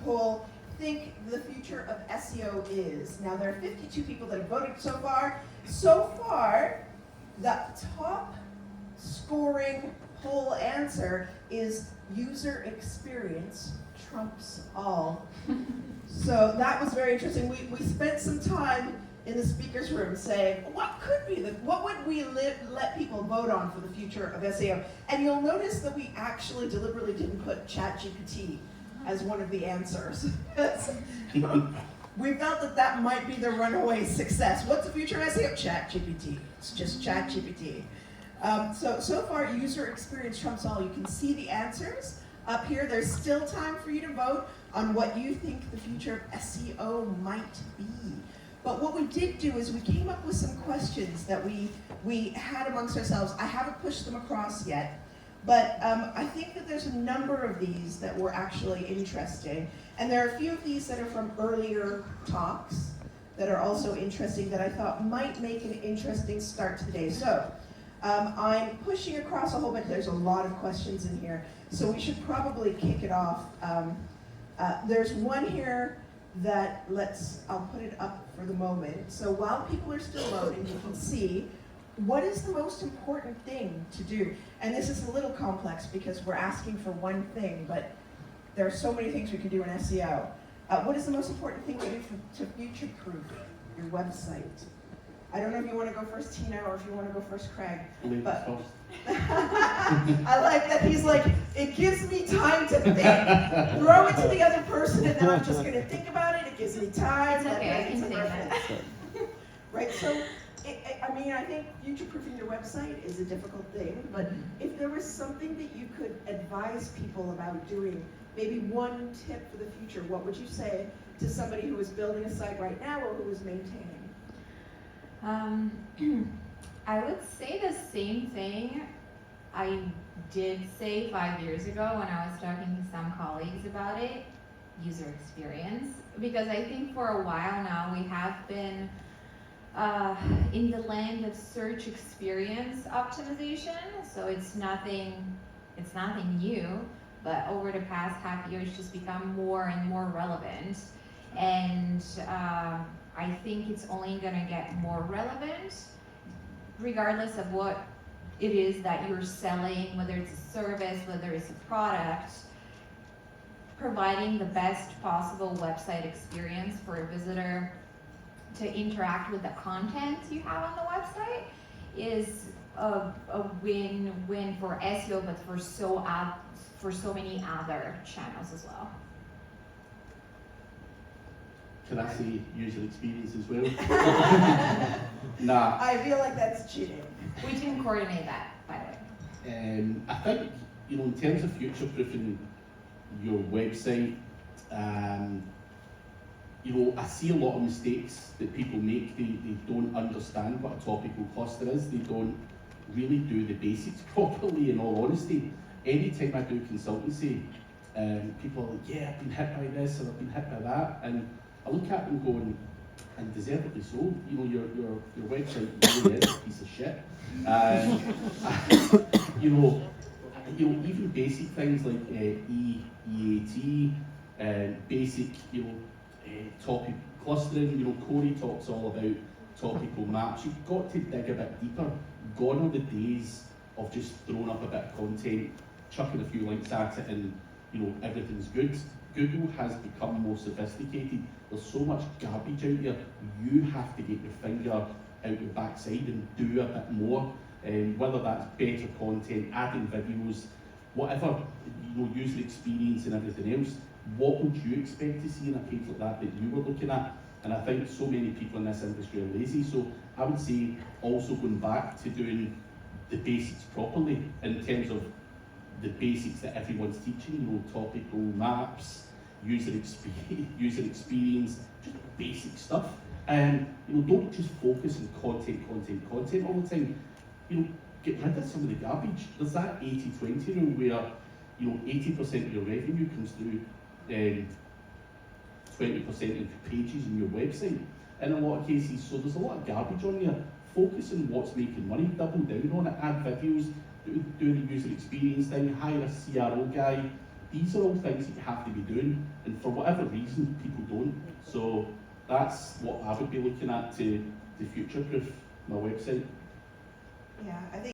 poll think the future of SEO is. Now there are 52 people that have voted so far. So far, the top scoring poll answer is user experience trumps all. So that was very interesting. We spent some time in the speaker's room saying, what would we let people vote on for the future of SEO? And you'll notice that we actually deliberately didn't put ChatGPT as one of the answers. We felt that might be the runaway success. What's the future of SEO? ChatGPT. It's just ChatGPT. So far, user experience trumps all. You can see the answers up here. There's still time for you to vote on what you think the future of SEO might be. But what we did do is we came up with some questions that we had amongst ourselves. I haven't pushed them across yet, but I think that there's a number of these that were actually interesting. And there are a few of these that are from earlier talks that are also interesting that I thought might make an interesting start to the day. So I'm pushing across a whole bunch. There's a lot of questions in here, so we should probably kick it off. There's one here that I'll put it up for the moment. So while people are still loading, you can see what is the most important thing to do. And this is a little complex because we're asking for one thing, but there are so many things we can do in SEO. What is the most important thing to do to future-proof your website? I don't know if you want to go first, Tina, or if you want to go first, Craig. But I like that he's like, it gives me time to think. Throw it to the other person, and then I'm just going to think about it. It gives me time. It's okay, I can say that. Right, so I think future-proofing your website is a difficult thing, but if there was something that you could advise people about doing, maybe one tip for the future, what would you say to somebody who is building a site right now or who is maintaining? I would say the same thing I did say 5 years ago when I was talking to some colleagues about it, user experience. Because I think for a while now we have been in the land of search experience optimization. So it's nothing new, but over the past half year it's just become more and more relevant. And I think it's only going to get more relevant regardless of what it is that you're selling, whether it's a service, whether it's a product. Providing the best possible website experience for a visitor to interact with the content you have on the website is a win-win for SEO, but for so many other channels as well. Can I say user experience as well? Nah. I feel like that's cheating. We didn't coordinate that, by the way. I think, in terms of future-proofing your website, I see a lot of mistakes that people make. They don't understand what a topical cluster is. They don't really do the basics properly, in all honesty. Anytime I do consultancy, people are like, yeah, I've been hit by this or I've been hit by that. And I look at them going, and deservedly so, your website really is a piece of shit. Even basic things like EAT, basic, topic clustering, Corey talks all about topical maps. You've got to dig a bit deeper. Gone are the days of just throwing up a bit of content, chucking a few links at it, and everything's good. Google has become more sophisticated. There's so much garbage out there. You have to get your finger out your backside and do a bit more. Whether that's better content, adding videos, whatever, user experience and everything else. What would you expect to see in a page like that you were looking at? And I think so many people in this industry are lazy. So I would say also going back to doing the basics properly in terms of the basics that everyone's teaching, topical maps, user experience, just basic stuff. Don't just focus on content all the time. Get rid of some of the garbage. There's that 80-20 rule where 80% of your revenue comes through 20% of pages in your website. In a lot of cases, so there's a lot of garbage on there. Focus on what's making money, double down on it, add videos, do the user experience thing, hire a CRO guy, these are all things that you have to be doing, and for whatever reason, people don't. So that's what I would be looking at to future-proof my website. Yeah, I think